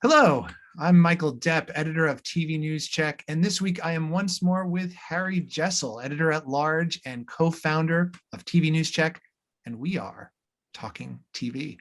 Hello, I'm Michael Depp, editor of TVNewsCheck, and this week I am once more with Harry Jessell, editor-at-large and co-founder of TVNewsCheck, and we are talking TV.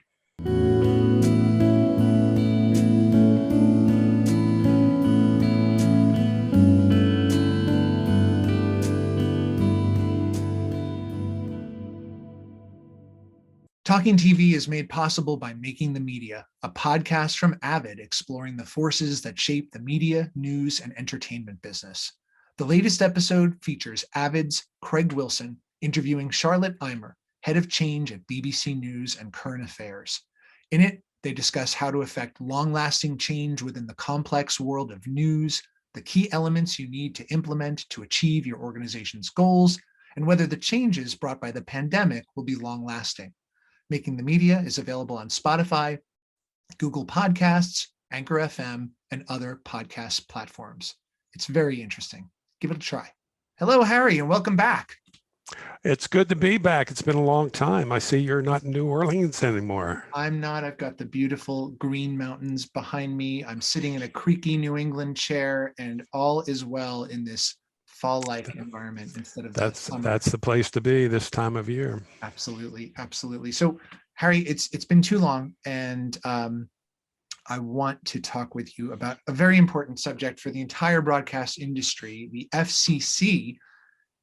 Talking TV is made possible by Making the Media, a podcast from Avid exploring the forces that shape the media, news, and entertainment business. The latest episode features Avid's Craig Wilson interviewing Charlotte Eimer, head of change at BBC News and Current Affairs. In it, they discuss how to effect long-lasting change within the complex world of news, the key elements you need to implement to achieve your organization's goals, and whether the changes brought by the pandemic will be long-lasting. Making the Media is available on Spotify, Google Podcasts, Anchor FM, and other podcast platforms. It's very interesting. Give it a try. Hello, Harry, and welcome back. It's good to be back. It's been a long time. I see you're not in New Orleans anymore. I'm not. I've got the beautiful green mountains behind me. I'm sitting in a creaky New England chair, and all is well in this fall-like environment instead of that's the place to be this time of year. Absolutely. So Harry, it's been too long, and I want to talk with you about a very important subject for the entire broadcast industry, the FCC,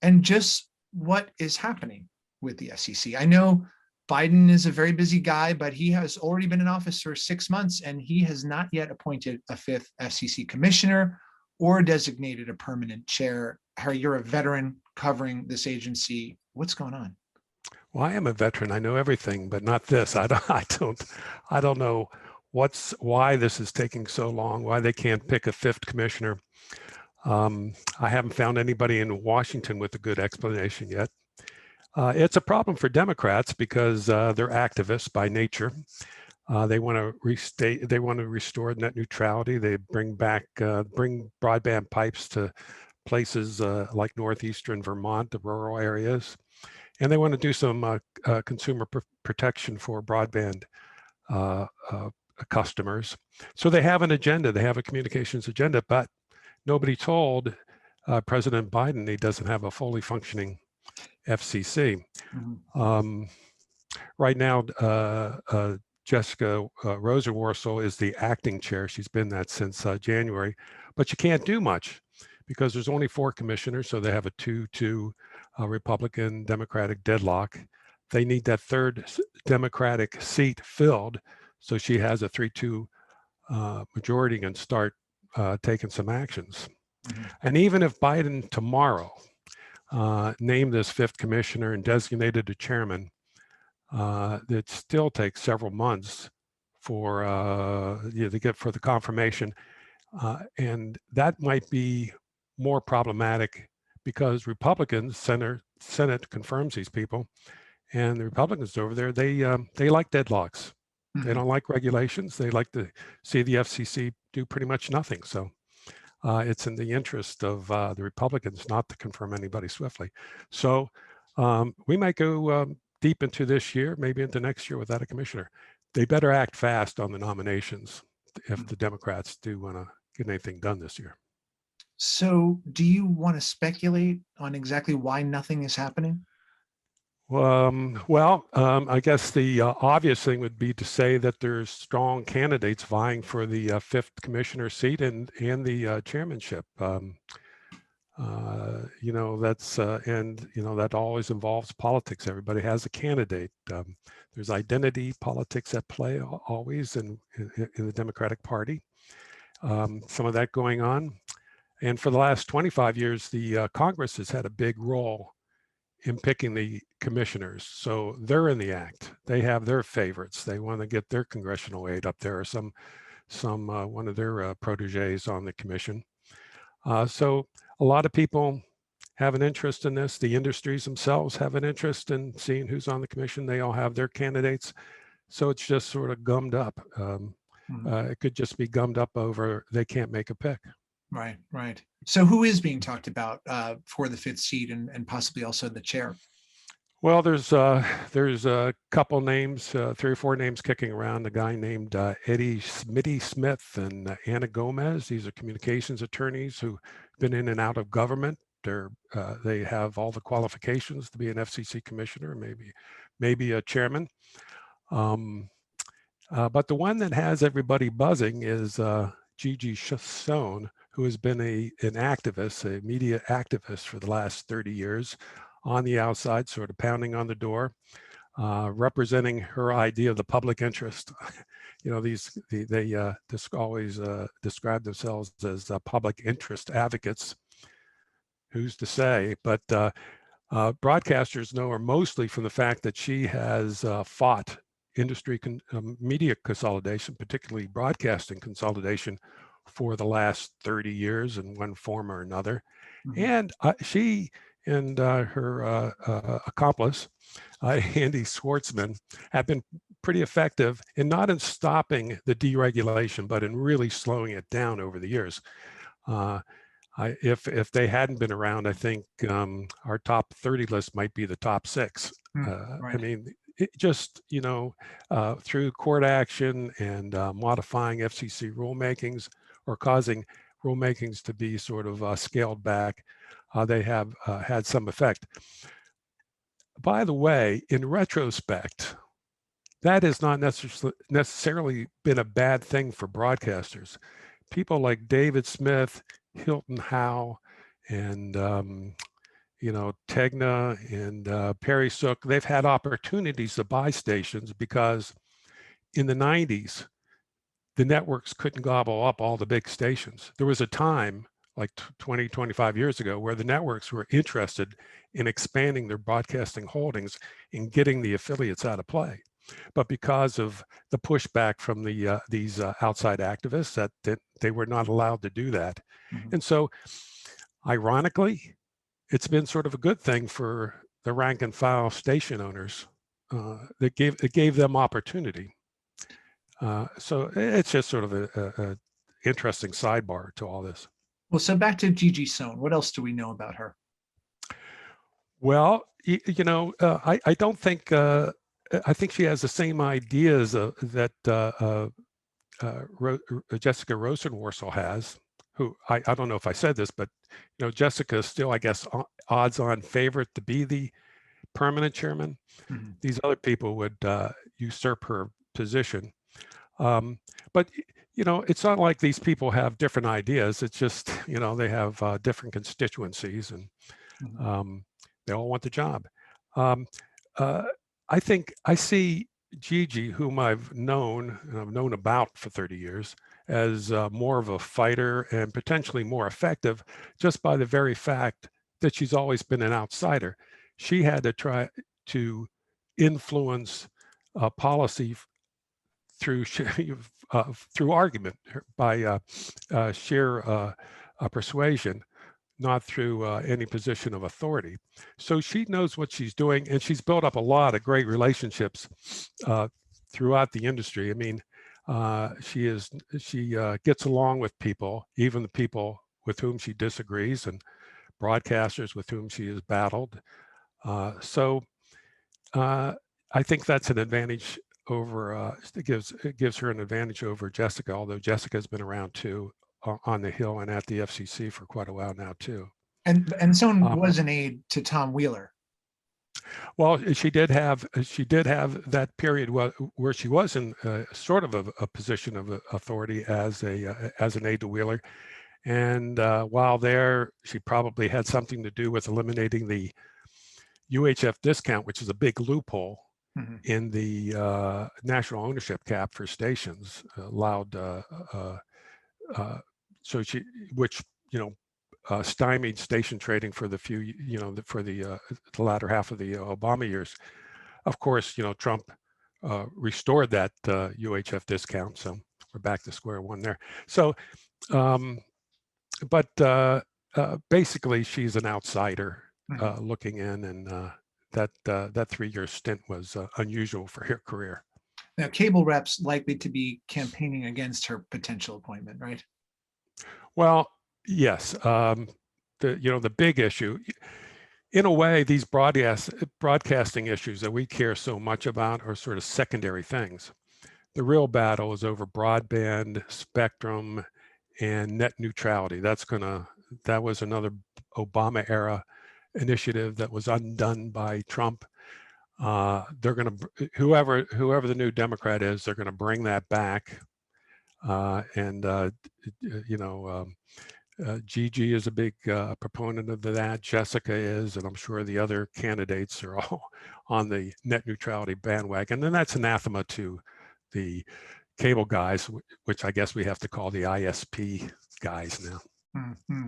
and just what is happening with the FCC. I know Biden is a very busy guy, but he has already been in office for 6 months, and he has not yet appointed a fifth FCC commissioner or designated a permanent chair. Harry, you're a veteran covering this agency. What's going on? Well, I am a veteran. I know everything, but not this. I don't know why this is taking so long, why they can't pick a fifth commissioner. I haven't found anybody in Washington with a good explanation yet. It's a problem for Democrats because they're activists by nature. They want to restore net neutrality. They bring broadband pipes to places like northeastern Vermont, the rural areas, and they want to do some consumer protection for broadband customers. So they have an agenda. They have a communications agenda, but nobody told President Biden he doesn't have a fully functioning FCC. Mm-hmm. Right now, Jessica Rosenworcel is the acting chair. She's been that since January, but you can't do much because there's only 4 commissioners, so they have a 2-2 Republican Democratic deadlock. They need that third Democratic seat filled, so she has a 3-2 majority and start taking some actions. Mm-hmm. And even if Biden tomorrow named this fifth commissioner and designated a chairman, it still takes several months for to get for the confirmation, and that might be more problematic because Republicans, Senate confirms these people, and the Republicans over there they like deadlocks. Mm-hmm. They don't like regulations. They like to see the FCC do pretty much nothing. So it's in the interest of the Republicans not to confirm anybody swiftly. So we might go deep into this year, maybe into next year without a commissioner. They better act fast on the nominations if the Democrats do want to get anything done this year. So do you want to speculate on exactly why nothing is happening? I guess the obvious thing would be to say that there's strong candidates vying for the fifth commissioner seat and the chairmanship. That always involves politics. Everybody has a candidate. There's identity politics at play always in the Democratic Party. Some of that going on. And for the last 25 years, the Congress has had a big role in picking the commissioners. So they're in the act. They have their favorites. They want to get their congressional aid up there, or some one of their proteges on the commission. So a lot of people have an interest in this. The industries themselves have an interest in seeing who's on the commission. They all have their candidates. So it's just sort of gummed up. It could just be gummed up over they can't make a pick. Right. So who is being talked about for the fifth seat and possibly also the chair? Well, there's a couple names, 3 or 4 names kicking around. A guy named Eddie Smitty Smith and Anna Gomez. These are communications attorneys who've been in and out of government. They have all the qualifications to be an FCC commissioner, maybe a chairman. But the one that has everybody buzzing is Giga Stone, who has been an activist, a media activist for the last 30 years. On the outside, sort of pounding on the door, representing her idea of the public interest. You know, they always describe themselves as public interest advocates. Who's to say? But broadcasters know her mostly from the fact that she has fought industry media consolidation, particularly broadcasting consolidation, for the last 30 years in one form or another. Mm-hmm. And she and her accomplice, Andy Schwartzman, have been pretty effective not in stopping the deregulation, but in really slowing it down over the years. If they hadn't been around, I think our top 30 list might be the top 6. Right. I mean, it just, through court action and modifying FCC rulemakings or causing rulemakings to be sort of scaled back, they have had some effect. By the way, in retrospect, that has not necessarily been a bad thing for broadcasters. People like David Smith, Hilton Howe, and Tegna and Perry Sook, they've had opportunities to buy stations because in the 90s, the networks couldn't gobble up all the big stations. There was a time like 20, 25 years ago where the networks were interested in expanding their broadcasting holdings and getting the affiliates out of play. But because of the pushback from these outside activists, that they were not allowed to do that. Mm-hmm. And so, ironically, it's been sort of a good thing for the rank and file station owners. It gave them opportunity. So it's just sort of a interesting sidebar to all this. Well, so back to Giga Stone. What else do we know about her? Well, I don't think. I think she has the same ideas that Jessica Rosenworcel has. Who I don't know if I said this, but Jessica is still, I guess, odds-on favorite to be the permanent chairman. Mm-hmm. These other people would usurp her position. But it's not like these people have different ideas. It's just they have different constituencies, and mm-hmm. They all want the job. I think I see Giga, whom I've known and I've known about for 30 years, as more of a fighter and potentially more effective just by the very fact that she's always been an outsider. She had to try to influence policy through argument, by sheer persuasion, not through any position of authority. So she knows what she's doing, and she's built up a lot of great relationships throughout the industry. I mean, she gets along with people, even the people with whom she disagrees, and broadcasters with whom she has battled. So I think that's an advantage over. It gives her an advantage over Jessica, although Jessica's been around too, on the Hill and at the FCC for quite a while now too. And Stone was an aide to Tom Wheeler. Well, she did have that period where she was in sort of a position of authority as an aide to Wheeler, and while there, she probably had something to do with eliminating the UHF discount, which is a big loophole mm-hmm. in the national ownership cap for stations, allowed. So which stymied station trading for the the latter half of the Obama years. Of course, Trump restored that UHF discount, so we're back to square one there. So, but basically, she's an outsider mm-hmm. looking in, and that 3-year stint was unusual for her career. Now, cable reps likely to be campaigning against her potential appointment, right? Well, yes. The big issue, in a way, these broadcasting issues that we care so much about are sort of secondary things. The real battle is over broadband, spectrum, and net neutrality. That was another Obama era initiative that was undone by Trump. They're going to, whoever the new Democrat is, they're going to bring that back. Gigi is a big proponent of that. Jessica is, and I'm sure the other candidates are all on the net neutrality bandwagon. And that's anathema to the cable guys, which I guess we have to call the ISP guys now. Mm-hmm.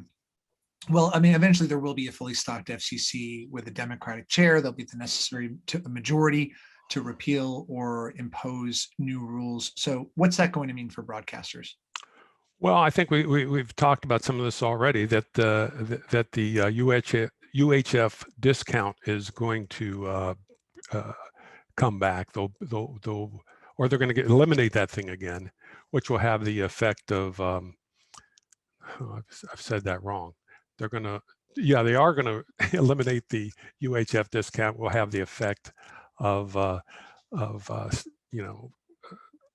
Well, I mean, eventually there will be a fully stocked FCC with a Democratic chair. There'll be the necessary majority to repeal or impose new rules. So what's that going to mean for broadcasters? Well, I think we've talked about some of this already, that the UHF discount is going to come back. Or they're going to eliminate that thing again, which will have the effect of, I've said that wrong. They are going to eliminate the UHF discount. Will have the effect of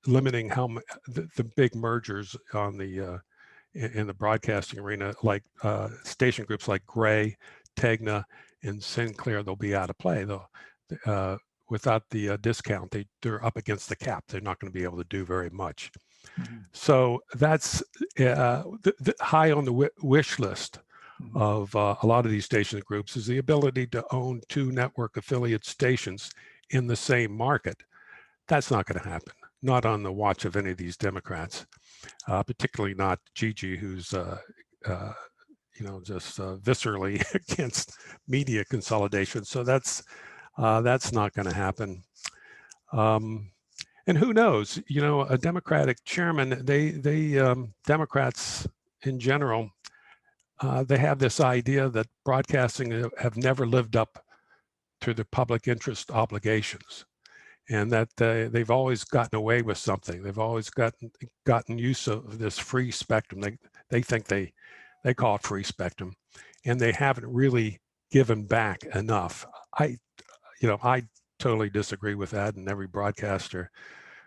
limiting how the big mergers on the in the broadcasting arena, like station groups like Gray, Tegna, and Sinclair. They'll be out of play though. Without the discount, they're up against the cap. They're not going to be able to do very much. Mm-hmm. So that's the high on the wish list of a lot of these station groups is the ability to own 2 network affiliate stations in the same market. That's not going to happen. Not on the watch of any of these Democrats, particularly not Gigi, who's just viscerally against media consolidation. So that's not going to happen. And who knows? A Democratic chairman. Democrats in general, they have this idea that broadcasting have never lived up to the public interest obligations, and that they've always gotten away with something. They've always gotten use of this free spectrum. They think they call it free spectrum, and they haven't really given back enough. I totally disagree with that, and every broadcaster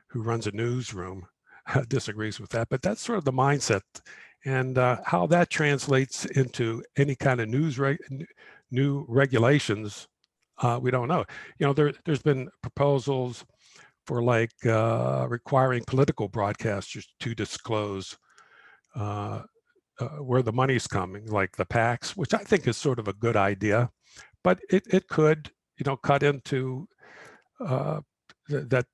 who runs a newsroom disagrees with that. But that's sort of the mindset, and how that translates into any kind of new regulations. We don't know. There's been proposals for requiring political broadcasters to disclose where the money's coming, like the PACs, which I think is sort of a good idea, but it could, cut into that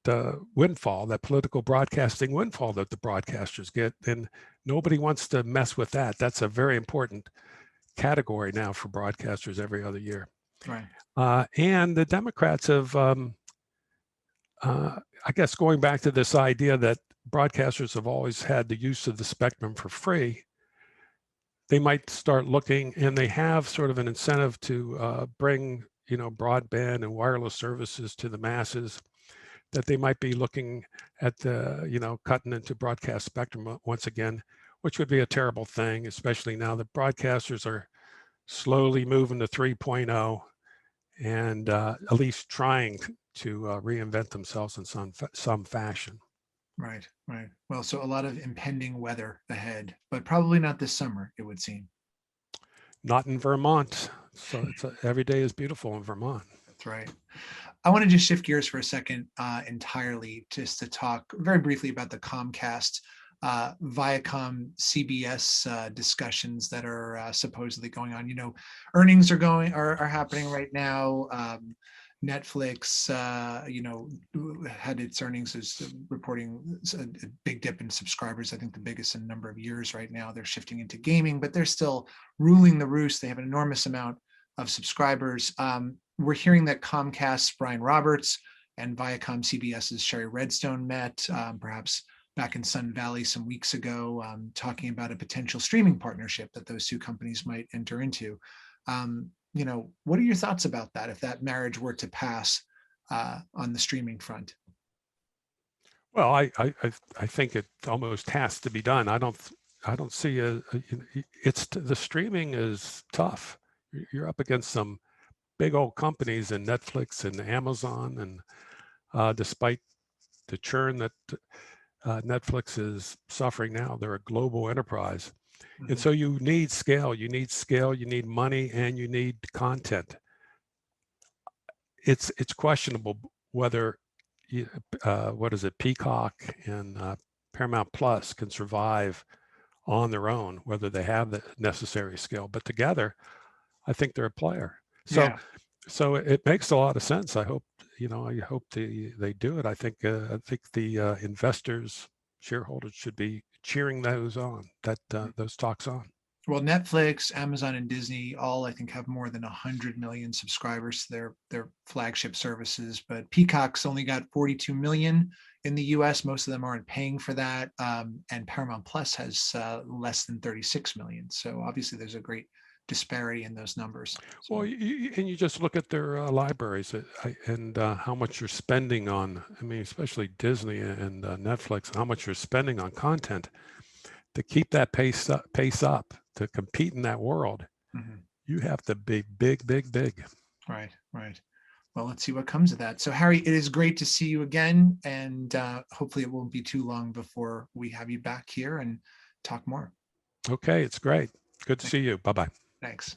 windfall, that political broadcasting windfall that the broadcasters get, and nobody wants to mess with that. That's a very important category now for broadcasters every other year. Right. And the Democrats have, I guess, going back to this idea that broadcasters have always had the use of the spectrum for free, they might start looking, and they have sort of an incentive to bring, broadband and wireless services to the masses, that they might be looking at the, cutting into broadcast spectrum once again, which would be a terrible thing, especially now that broadcasters are slowly moving to 3.0 and at least trying to reinvent themselves in some fashion. Right. Well, so a lot of impending weather ahead, but probably not this summer, it would seem. Not in Vermont. So every day is beautiful in Vermont. That's right. I want to just shift gears for a second entirely, just to talk very briefly about the Comcast Viacom CBS discussions that are supposedly going on. Earnings are happening right now. Netflix, had its earnings as reporting a big dip in subscribers. I think the biggest in a number of years right now. They're shifting into gaming, but they're still ruling the roost. They have an enormous amount of subscribers. We're hearing that Comcast's Brian Roberts and Viacom CBS's Sherry Redstone met, perhaps back in Sun Valley some weeks ago, talking about a potential streaming partnership that those 2 companies might enter into. What are your thoughts about that if that marriage were to pass on the streaming front? Well, I think it almost has to be done. I don't see the streaming is tough. You're up against some big old companies in Netflix and Amazon, and despite the churn that Netflix is suffering now, they're a global enterprise. And so you need scale, you need money, and you need content. It's questionable whether what is it, Peacock and Paramount Plus can survive on their own, whether they have the necessary skill. But together, I think they're a player. So it makes a lot of sense. I hope they do it. I think the investors, shareholders should be cheering those talks on. Well, Netflix, Amazon, and Disney all, I think, have more than 100 million subscribers to their flagship services. But Peacock's only got 42 million in the U.S. Most of them aren't paying for that, and Paramount Plus has less than 36 million. So obviously, there's a great disparity in those numbers. So. Well, you just look at their libraries and how much you're spending on. I mean, especially Disney and Netflix, how much you're spending on content to keep that pace up to compete in that world. You have to be big. Right. Well, let's see what comes of that. So, Harry, it is great to see you again, and hopefully it won't be too long before we have you back here and talk more. Okay, it's great. Good to see you. Bye-bye. Thanks.